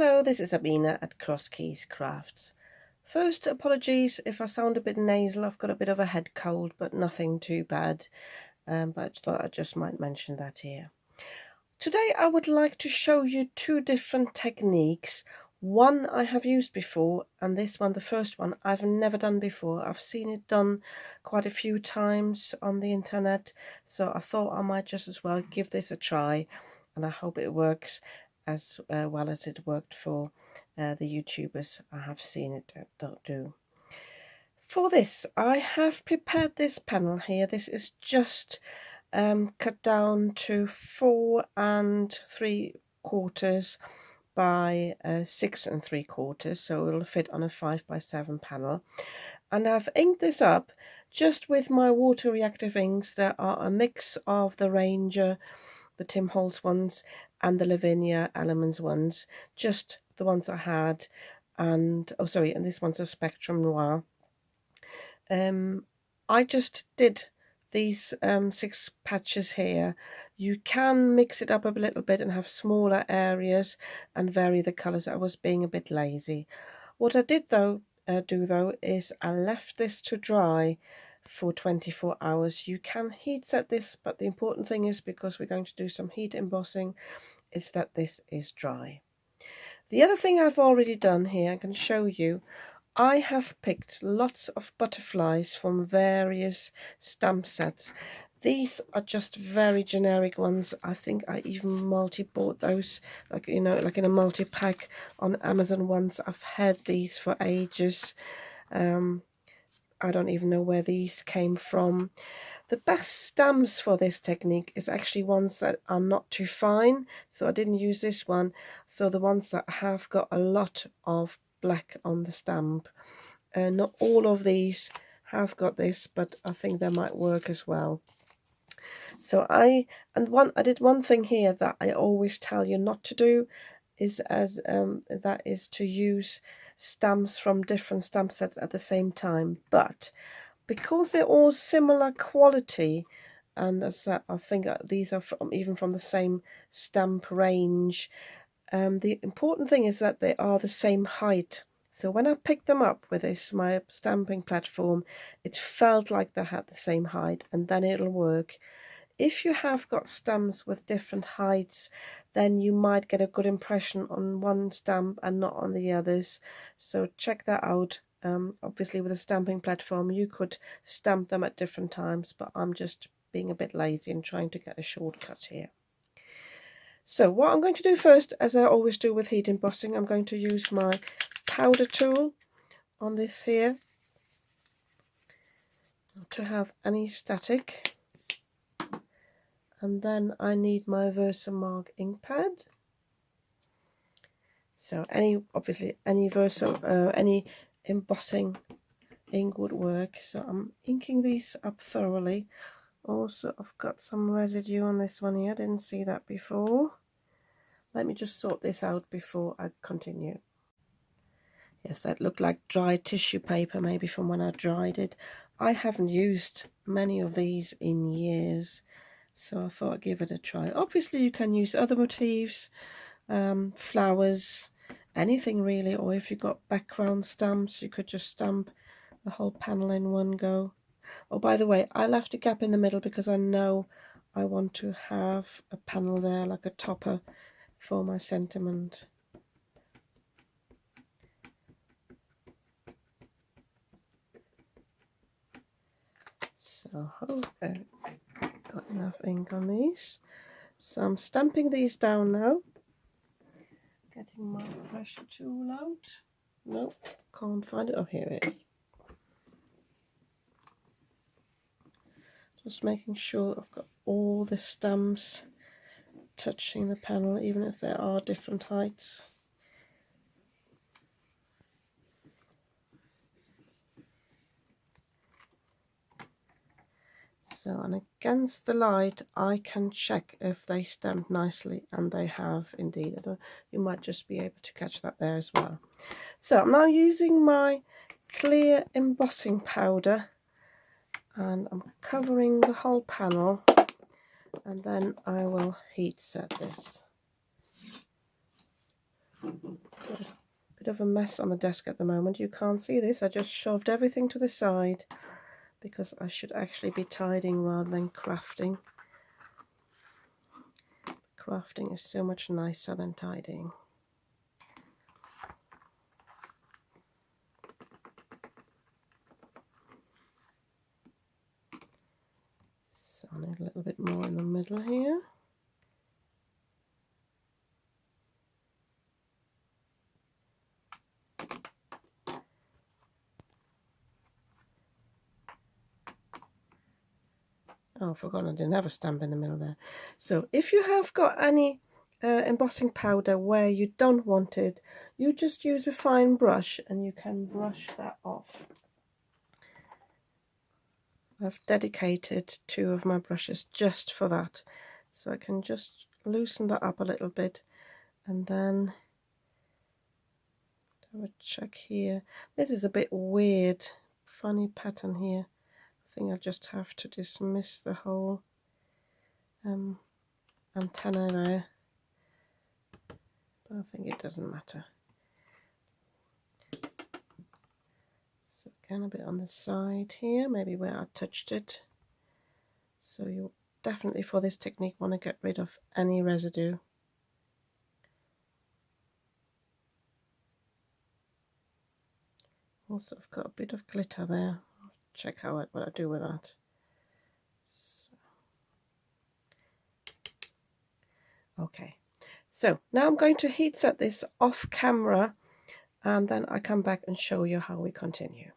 Hello, this is Sabina at Cross Keys Crafts. First, apologies if I sound a bit nasal. I've got a bit of a head cold, but nothing too bad. But I thought I just might mention that here. Today I would like to show you two different techniques. One I have used before, and this one, the first one, I've never done before. I've seen it done quite a few times on the internet, so I thought I might just as well give this a try, and I hope it works as well as it worked for the YouTubers I have seen it do. For this, I have prepared this panel here. This is just cut down to 4 3/4 by 6 3/4, so it'll fit on a 5x7 panel. And I've inked this up just with my water reactive inks. There are a mix of the Ranger, the Tim Holtz ones, and the Lavinia Elements ones, just the ones I had. And oh sorry, and this one's a Spectrum Noir. I just did these 6 patches here. You can mix it up a little bit and have smaller areas and vary the colours. I was being a bit lazy. What I did do though is I left this to dry for 24 hours. You can heat set this, but the important thing is, because we're going to do some heat embossing, is that this is dry. The other thing I've already done here, I can show you. I have picked lots of butterflies from various stamp sets. These are just very generic ones. I think I even multi-bought those, like, you know, like in a multi-pack on Amazon once. I've had these for ages. I don't even know where these came from. The best stamps for this technique is actually ones that are not too fine, so I didn't use this one. So the ones that have got a lot of black on the stamp. Not all of these have got this, but I think they might work as well. So I did one thing here that I always tell you not to do, is that is to use stamps from different stamp sets at the same time. But because they're all similar quality, and as I think these are even from the same stamp range, the important thing is that they are the same height. So when I picked them up with this, my stamping platform, it felt like they had the same height, and then it'll work. If you have got stamps with different heights, then you might get a good impression on one stamp and not on the others. So check that out. Obviously with a stamping platform you could stamp them at different times, but I'm just being a bit lazy and trying to get a shortcut here. So what I'm going to do first, as I always do with heat embossing, I'm going to use my powder tool on this here to have any static, and then I need my Versamark ink pad. So any embossing ink would work. So I'm inking these up thoroughly. Also, I've got some residue on this one here. I didn't see that before. Let me just sort this out before I continue. Yes, that looked like dry tissue paper, maybe from when I dried it. I haven't used many of these in years, so I thought I'd give it a try. Obviously you can use other motifs, flowers, anything really, or if you've got background stamps you could just stamp the whole panel in one go. Oh, by the way, I left a gap in the middle because I know I want to have a panel there, like a topper for my sentiment. So got enough ink on these. So I'm stamping these down now. Getting my pressure tool out. Nope, can't find it. Oh, here it is. Just making sure I've got all the stamps touching the panel, even if there are different heights. So, and against the light I can check if they stamp nicely, and they have indeed. You might just be able to catch that there as well. So I'm now using my clear embossing powder, and I'm covering the whole panel, and then I will heat set this. Got a bit of a mess on the desk at the moment. You can't see this. I just shoved everything to the side because I should actually be tidying rather than crafting. Crafting is so much nicer than tidying. So I need a little bit more in the middle here. Oh, I forgot I didn't have a stamp in the middle there. So if you have got any embossing powder where you don't want it, you just use a fine brush and you can brush that off. I've dedicated 2 of my brushes just for that, so I can just loosen that up a little bit and then have a check here. This is a bit weird, funny pattern here. I think I just have to dismiss the whole antenna there, but I think it doesn't matter. So again, a bit on the side here, maybe where I touched it. So you'll definitely, for this technique, want to get rid of any residue. Also, I've got a bit of glitter there. I'll check what I do with that. Okay, so now I'm going to heat set this off camera and then I come back and show you how we continue.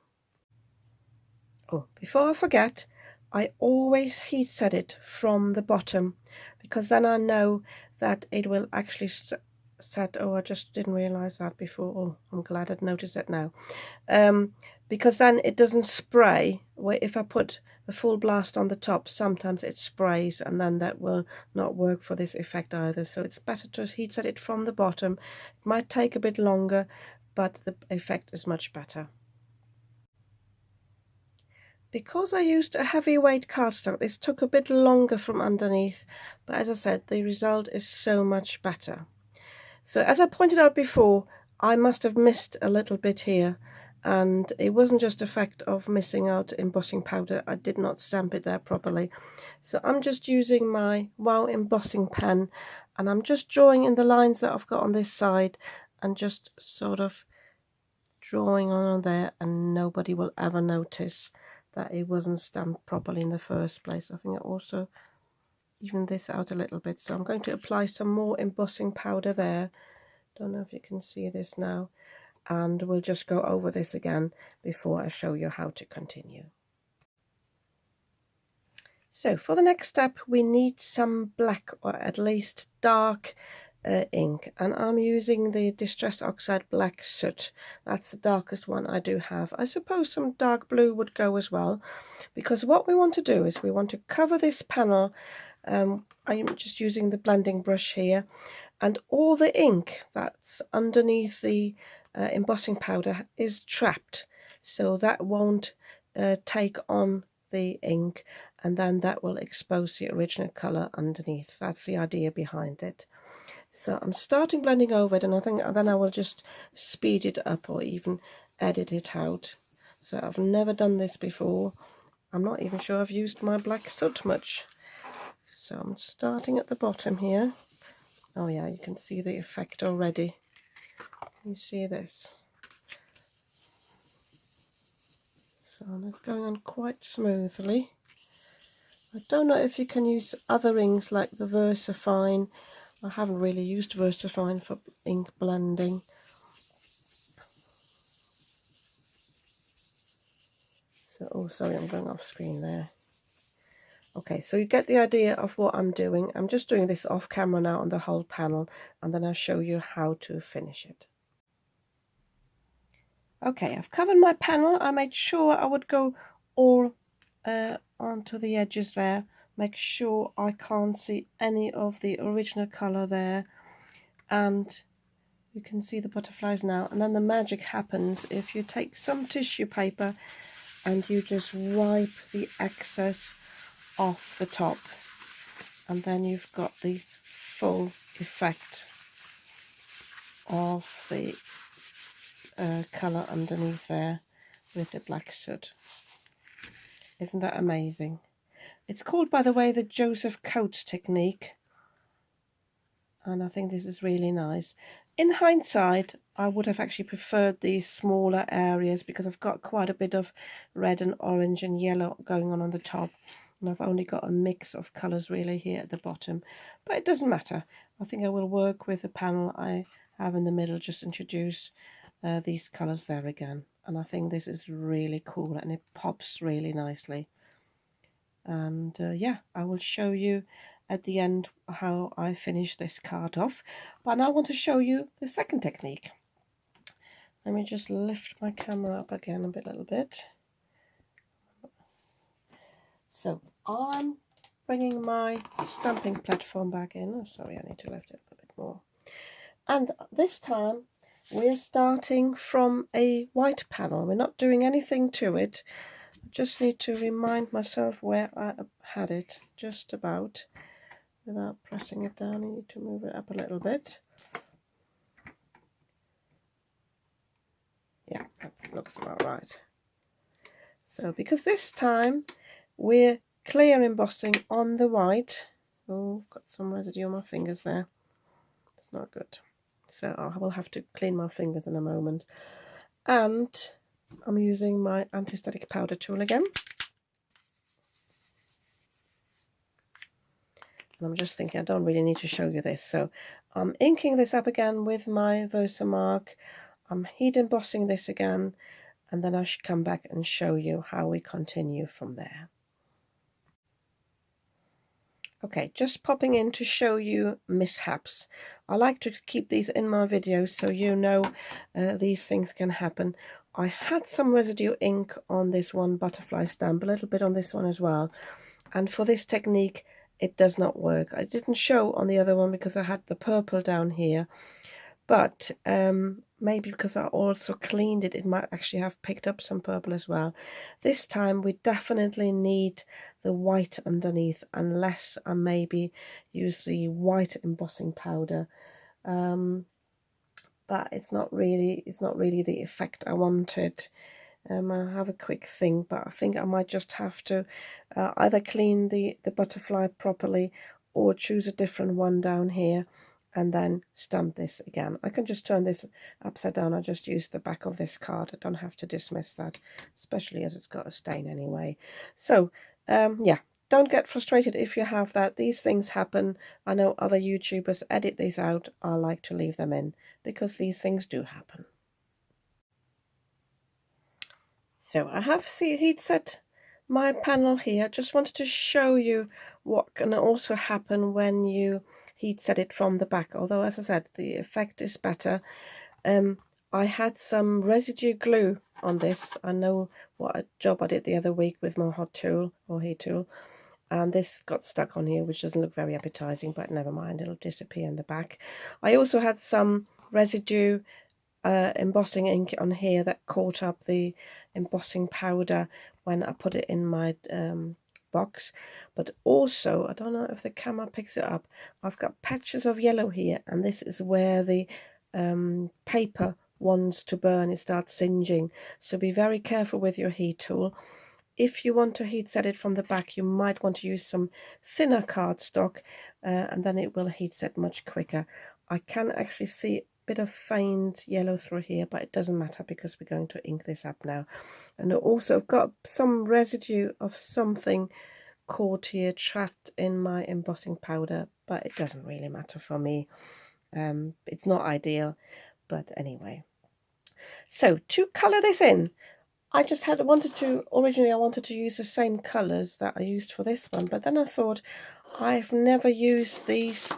Oh, before I forget, I always heat set it from the bottom because then I know that it will actually set. Oh, I just didn't realize that before. Oh, I'm glad I'd noticed it now. Because then it doesn't spray. Where if I put a full blast on the top, sometimes it sprays and then that will not work for this effect either. So it's better to heat set it from the bottom. It might take a bit longer, but the effect is much better. Because I used a heavyweight cardstock, this took a bit longer from underneath, but as I said, the result is so much better. So as I pointed out before, I must have missed a little bit here, and it wasn't just a fact of missing out embossing powder. I did not stamp it there properly. So I'm just using my Wow embossing pen, and I'm just drawing in the lines that I've got on this side, and just sort of drawing on there, and nobody will ever notice that it wasn't stamped properly in the first place. I think I also even this out a little bit, so I'm going to apply some more embossing powder there. Don't know if you can see this now, and we'll just go over this again before I show you how to continue. So for the next step we need some black, or at least dark ink, and I'm using the Distress Oxide Black Soot. That's the darkest one I do have. I suppose some dark blue would go as well, because what we want to do is we want to cover this panel. I'm just using the blending brush here, and all the ink that's underneath the embossing powder is trapped, so that won't take on the ink, and then that will expose the original colour underneath. That's the idea behind it. So I'm starting blending over it, and I think then I will just speed it up or even edit it out. So I've never done this before. I'm not even sure I've used my black soot much. So I'm starting at the bottom here. Oh yeah, you can see the effect already. You see this? So that's going on quite smoothly. I don't know if you can use other inks like the VersaFine. I haven't really used VersaFine for ink blending. So, oh sorry, I'm going off screen there. Okay, so you get the idea of what I'm doing. I'm just doing this off camera now on the whole panel, and then I'll show you how to finish it. Okay, I've covered my panel. I made sure I would go all onto the edges there. Make sure I can't see any of the original colour there. And you can see the butterflies now. And then the magic happens if you take some tissue paper and you just wipe the excess off the top. And then you've got the full effect of the colour underneath there with the black soot. Isn't that amazing? It's called, by the way, the Joseph Coates technique, and I think this is really nice. In hindsight, I would have actually preferred these smaller areas because I've got quite a bit of red and orange and yellow going on the top, and I've only got a mix of colours really here at the bottom, but it doesn't matter. I think I will work with the panel I have in the middle, just introduce these colours there again, and I think this is really cool and it pops really nicely. And yeah, I will show you at the end how I finish this card off, but now I want to show you the second technique. Let me just lift my camera up again a little bit. So I'm bringing my stamping platform back in. Oh, sorry, I need to lift it up a bit more. And this time we're starting from a white panel. We're not doing anything to it. Just need to remind myself where I had it, just about, without pressing it down. I need to move it up a little bit. Yeah, that looks about right. So because this time we're clear embossing on the white. Oh, got some residue on my fingers there. It's not good. So I will have to clean my fingers in a moment. And I'm using my anti-static powder tool again. And I'm just thinking I don't really need to show you this. So I'm inking this up again with my Versamark. I'm heat embossing this again, and then I should come back and show you how we continue from there. Okay, just popping in to show you mishaps. I like to keep these in my videos so you know these things can happen. I had some residue ink on this one butterfly stamp, a little bit on this one as well. And for this technique, it does not work. I didn't show on the other one because I had the purple down here. But maybe because I also cleaned it, it might actually have picked up some purple as well. This time we definitely need the white underneath, unless I maybe use the white embossing powder. But it's not really the effect I wanted. I have a quick thing, but I think I might just have to either clean the butterfly properly or choose a different one down here and then stamp this again. I can just turn this upside down. I just use the back of this card. I don't have to dismiss that, especially as it's got a stain anyway. So yeah, don't get frustrated if you have that. These things happen. I know other YouTubers edit these out. I like to leave them in because these things do happen. So I have heat set my panel here. Just wanted to show you what can also happen when you heat set it from the back. Although, as I said, the effect is better. I had some residue glue on this. I know what a job I did the other week with my hot tool or heat tool. And this got stuck on here, which doesn't look very appetizing, but never mind, it'll disappear in the back. I also had some residue embossing ink on here that caught up the embossing powder when I put it in my box. But also, I don't know if the camera picks it up, I've got patches of yellow here, and this is where the paper wants to burn. It starts singeing, so be very careful with your heat tool. If you want to heat set it from the back, you might want to use some thinner cardstock, and then it will heat set much quicker. I can actually see a bit of faint yellow through here, but it doesn't matter because we're going to ink this up now. And also I've got some residue of something caught here, trapped in my embossing powder, but it doesn't really matter for me. It's not ideal, but anyway. So to colour this in, I just originally I wanted to use the same colours that I used for this one, but then I thought I've never used these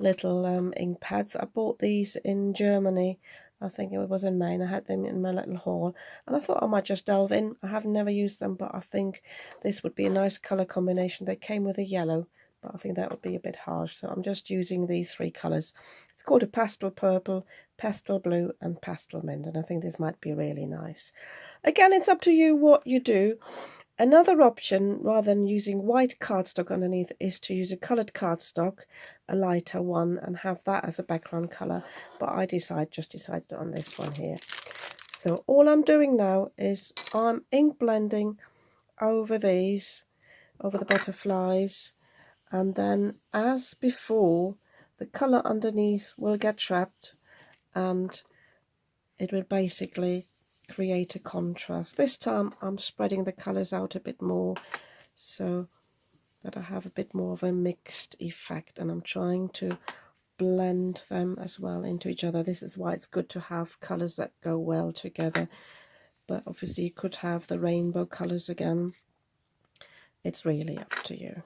little ink pads. I bought these in Germany. I think it was in May, and I had them in my little haul, and I thought I might just delve in. I have never used them, but I think this would be a nice colour combination. They came with a yellow, but I think that would be a bit harsh, so I'm just using these three colours. It's called a pastel purple, pastel blue and pastel mint, and I think this might be really nice. Again, it's up to you what you do. Another option, rather than using white cardstock underneath, is to use a coloured cardstock. a lighter one and have that as a background colour, but I just decided on this one here. So all I'm doing now is I'm ink blending over these, over the butterflies, and then as before the colour underneath will get trapped and it will basically create a contrast. This time I'm spreading the colours out a bit more so that I have a bit more of a mixed effect, and I'm trying to blend them as well into each other. This is why it's good to have colours that go well together, but obviously you could have the rainbow colours again. It's really up to you.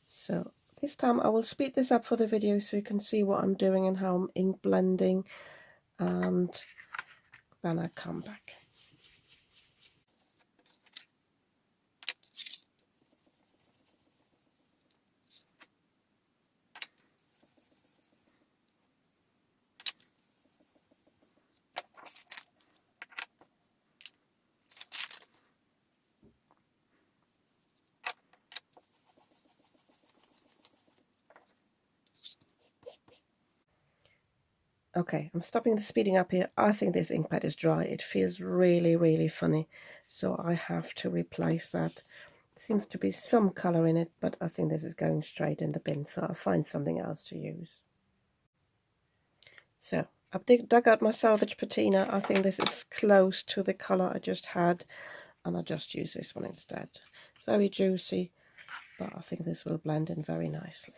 So this time I will speed this up for the video so you can see what I'm doing and how I'm ink blending, and then I come back. Okay, I'm stopping the speeding up here. I think this ink pad is dry. It feels really, really funny, so I have to replace that. Seems to be some colour in it, but I think this is going straight in the bin, so I'll find something else to use. So I've dug out my salvage patina. I think this is close to the colour I just had, and I'll just use this one instead. Very juicy, but I think this will blend in very nicely.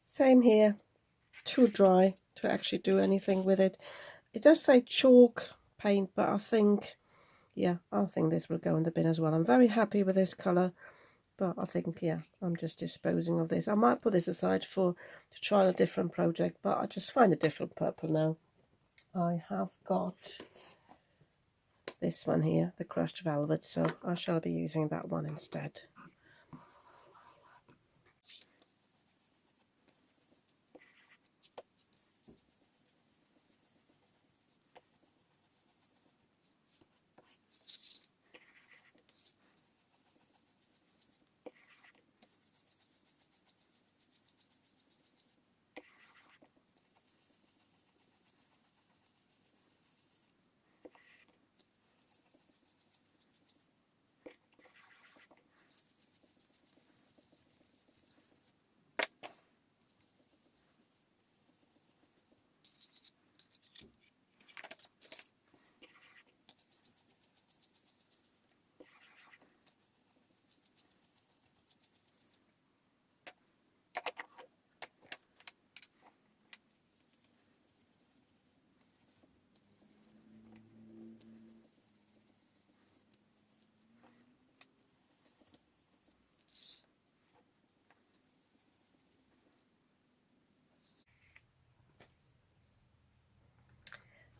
Same here, too dry to actually do anything with it. It does say chalk paint, but I think, yeah, I think this will go in the bin as well. I'm very happy with this colour, but I think, yeah, I'm just disposing of this. I might put this aside to try a different project, but I just find a different purple now. I have got this one here, the crushed velvet, so I shall be using that one instead.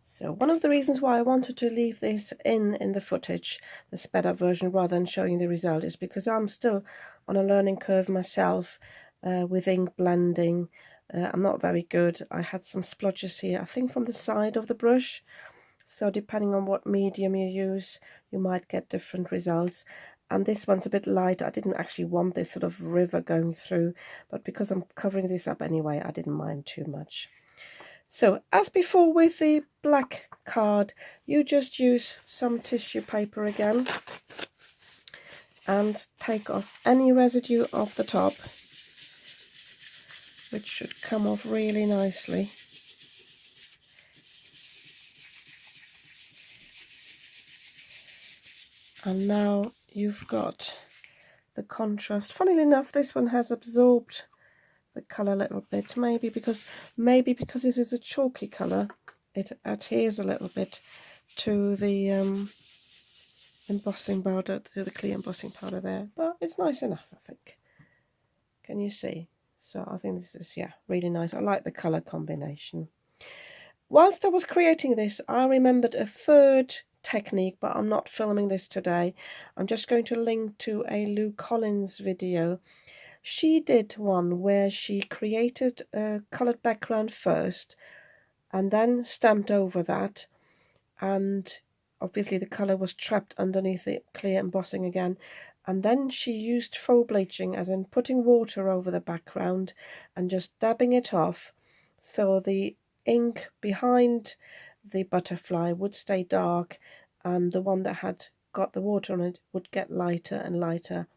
So one of the reasons why I wanted to leave this in the footage, the sped up version, rather than showing the result, is because I'm still on a learning curve myself with ink blending. I'm not very good. I had some splotches here, I think from the side of the brush. So depending on what medium you use, you might get different results. And this one's a bit light. I didn't actually want this sort of river going through, but because I'm covering this up anyway, I didn't mind too much. So as before with the black card, you just use some tissue paper again and take off any residue off the top, which should come off really nicely. And now you've got the contrast. Funnily enough, this one has absorbed the colour a little bit, maybe because this is a chalky colour, it adheres a little bit to the embossing powder, to the clear embossing powder there, but it's nice enough, I think. Can you see? So I think this is, yeah, really nice. I like the colour combination. Whilst I was creating this, I remembered a third technique, but I'm not filming this today. I'm just going to link to a Lou Collins video. She did one where she created a coloured background first and then stamped over that, and obviously the colour was trapped underneath the clear embossing again, and then she used faux bleaching, as in putting water over the background and just dabbing it off so the ink behind the butterfly would stay dark and the one that had got the water on it would get lighter and lighter,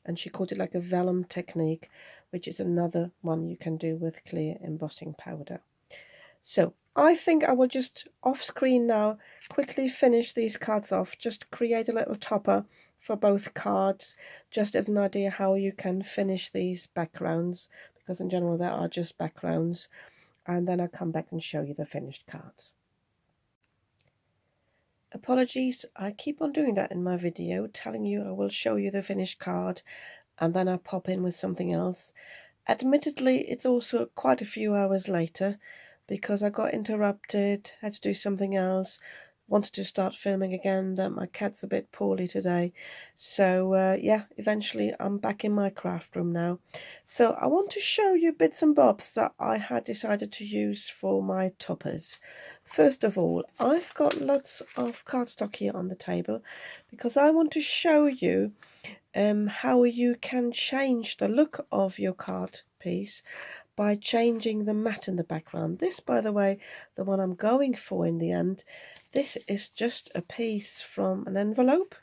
and she called it like a vellum technique, which is another one you can do with clear embossing powder. So I think I will just off screen now quickly finish these cards off, just create a little topper for both cards, just as an idea how you can finish these backgrounds, because in general they are just backgrounds, and then I'll come back and show you the finished cards. Apologies, I keep on doing that in my video, telling you I will show you the finished card and then I pop in with something else. Admittedly, it's also quite a few hours later because I got interrupted, had to do something else, wanted to start filming again, that my cat's a bit poorly today. So yeah, eventually I'm back in my craft room now. So I want to show you bits and bobs that I had decided to use for my toppers. First of all, I've got lots of cardstock here on the table because I want to show you how you can change the look of your card piece by changing the matte in the background. This, by the way, the one I'm going for in the end, this is just a piece from an envelope,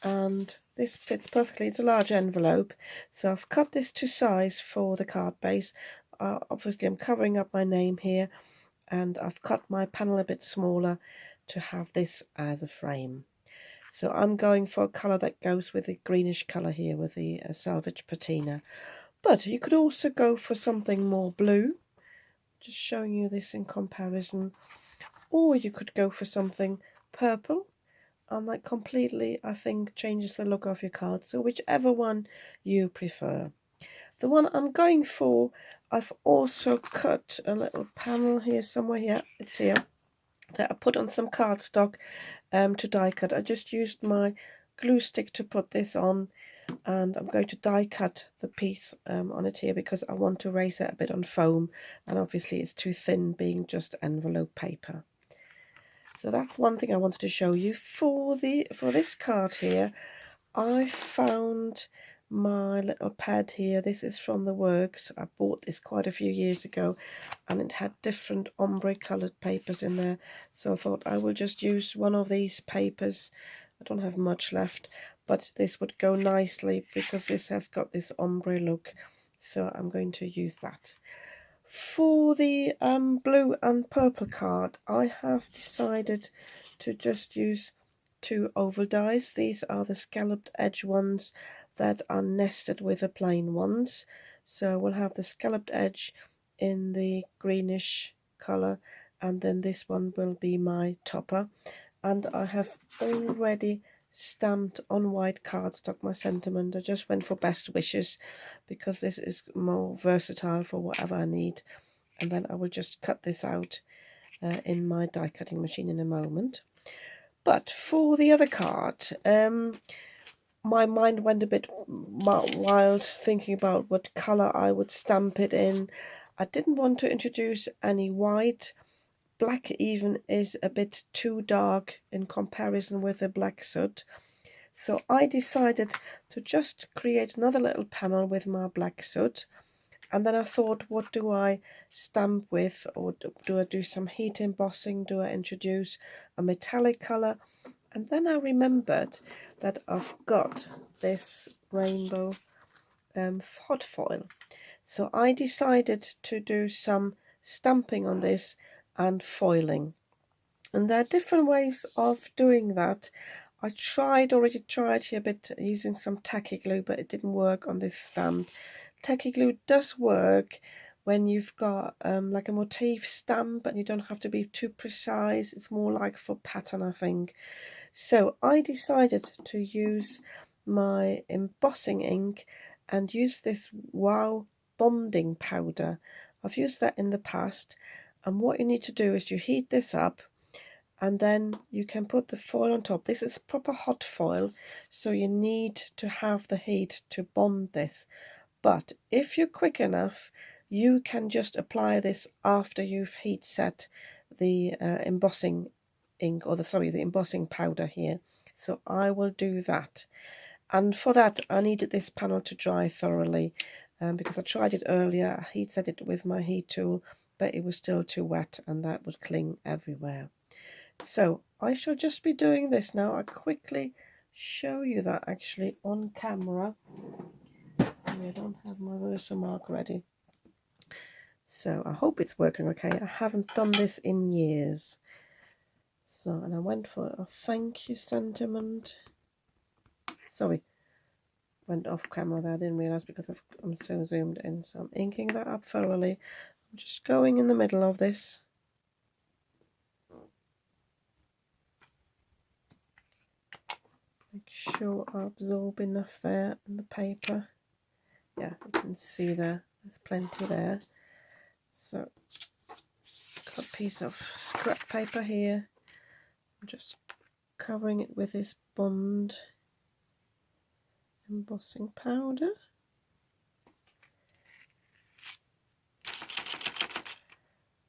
and this fits perfectly. It's a large envelope, so I've cut this to size for the card base. Obviously I'm covering up my name here, and I've cut my panel a bit smaller to have this as a frame. So I'm going for a colour that goes with the greenish colour here with the selvage patina. But you could also go for something more blue, just showing you this in comparison. Or you could go for something purple, and that completely, I think, changes the look of your card. So whichever one you prefer. The one I'm going for, I've also cut a little panel here somewhere. Yeah, it's here. That I put on some cardstock to die cut. I just used my glue stick to put this on, and I'm going to die cut the piece on it here because I want to raise it a bit on foam, and obviously it's too thin being just envelope paper. So that's one thing I wanted to show you. For this card here, I found my little pad here. This is from the Works. I bought this quite a few years ago, and it had different ombre coloured papers in there, so I thought I will just use one of these papers. I don't have much left, but this would go nicely because this has got this ombre look, so I'm going to use that. For the blue and purple card, I have decided to just use two oval dies. These are the scalloped edge ones that are nested with the plain ones. So we'll have the scalloped edge in the greenish colour, and then this one will be my topper. And I have already stamped on white cardstock my sentiment. I just went for best wishes because this is more versatile for whatever I need. And then I will just cut this out in my die cutting machine in a moment. But for the other card, my mind went a bit wild thinking about what colour I would stamp it in. I didn't want to introduce any white. Black even is a bit too dark in comparison with the black soot. So I decided to just create another little panel with my black soot. And then I thought, what do I stamp with? Or do I do some heat embossing? Do I introduce a metallic colour? And then I remembered that I've got this rainbow hot foil. So I decided to do some stamping on this and foiling. And there are different ways of doing that. I already tried here a bit using some tacky glue, but it didn't work on this stamp. Tacky glue does work when you've got like a motif stamp and you don't have to be too precise. It's more like for pattern, I think. So I decided to use my embossing ink and use this Wow bonding powder. I've used that in the past, and what you need to do is you heat this up and then you can put the foil on top. This is proper hot foil, so you need to have the heat to bond this. But if you're quick enough, you can just apply this after you've heat set the embossing ink, or the embossing powder here. So I will do that. And for that, I needed this panel to dry thoroughly because I tried it earlier. I heat set it with my heat tool, but it was still too wet and that would cling everywhere. So I shall just be doing this now. I'll quickly show you that actually on camera. Sorry, I don't have my Versamark ready. So I hope it's working okay. I haven't done this in years. So, and I went for a thank you sentiment. Sorry, went off camera there. I didn't realise because I'm so zoomed in. So I'm inking that up thoroughly. I'm just going in the middle of this. Make sure I absorb enough there in the paper. Yeah, you can see there's plenty there. So, got a piece of scrap paper here. I'm just covering it with this Bond embossing powder.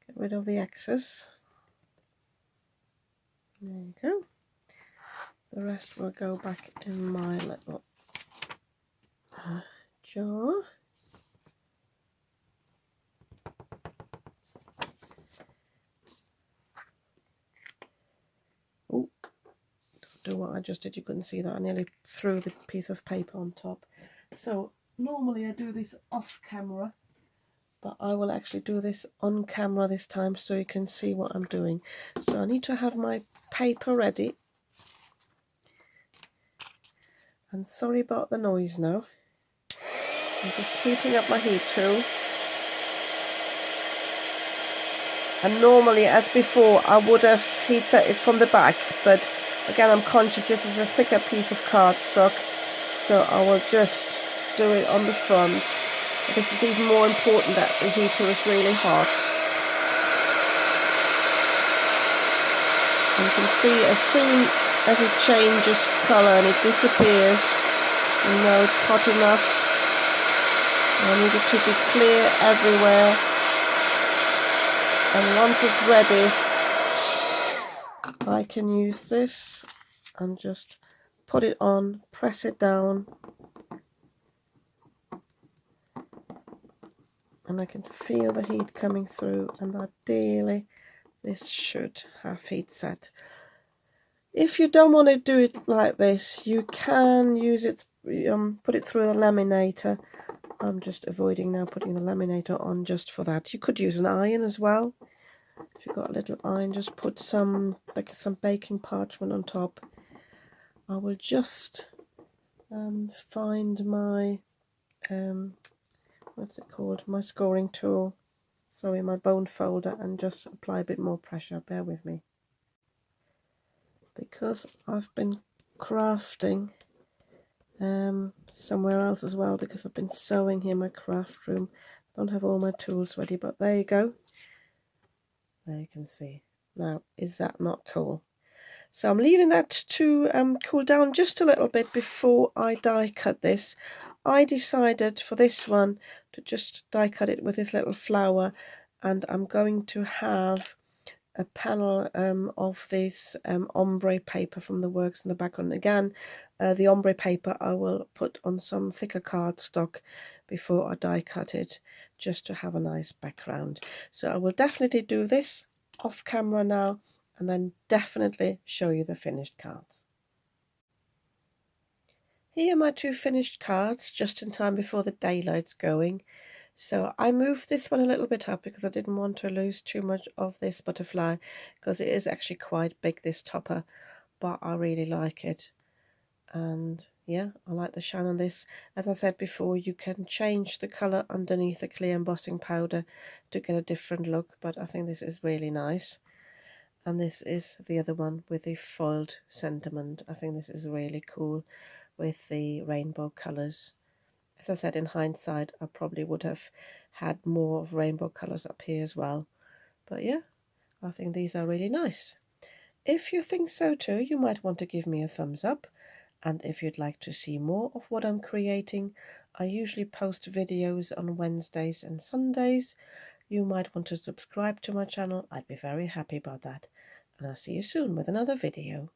Get rid of the excess. There you go. The rest will go back in my little jar. Oh, don't do what I just did. You couldn't see that. I nearly threw the piece of paper on top. So normally I do this off camera, but I will actually do this on camera this time so you can see what I'm doing. So I need to have my paper ready. And sorry about the noise now. I'm just heating up my heat tool. And normally, as before, I would have heat set it from the back, but again, I'm conscious this is a thicker piece of cardstock, so I will just do it on the front. This is even more important that the heater is really hot. And you can see as soon as it changes colour and it disappears, you know it's hot enough. I need it to be clear everywhere. And once it's ready, I can use this and just put it on, press it down, and I can feel the heat coming through, and ideally this should have heat set. If you don't want to do it like this, you can use it, put it through the laminator. I'm just avoiding now putting the laminator on just for that. You could use an iron as well. If you've got a little iron, just put some baking parchment on top. I will just find my what's it called? My scoring tool. Sorry, my bone folder, and just apply a bit more pressure. Bear with me. Because I've been crafting somewhere else as well, because I've been sewing here in my craft room. Don't have all my tools ready, but there you go. There you can see. Now, is that not cool? So I'm leaving that to cool down just a little bit before I die cut this. I decided for this one to just die cut it with this little flower, and I'm going to have a panel of this ombre paper from the works in the background. Again, the ombre paper I will put on some thicker cardstock before I die cut it, just to have a nice background. So I will definitely do this off camera now, and then definitely show you the finished cards. Here are my two finished cards, just in time before the daylight's going. So I moved this one a little bit up because I didn't want to lose too much of this butterfly, because it is actually quite big, this topper but I really like it. And yeah, I like the shine on this. As I said before, you can change the colour underneath the clear embossing powder to get a different look, but I think this is really nice. And this is the other one with the foiled sentiment. I think this is really cool with the rainbow colours. As I said, in hindsight, I probably would have had more of rainbow colours up here as well. But yeah, I think these are really nice. If you think so too, you might want to give me a thumbs up. And if you'd like to see more of what I'm creating, I usually post videos on Wednesdays and Sundays. You might want to subscribe to my channel. I'd be very happy about that. And I'll see you soon with another video.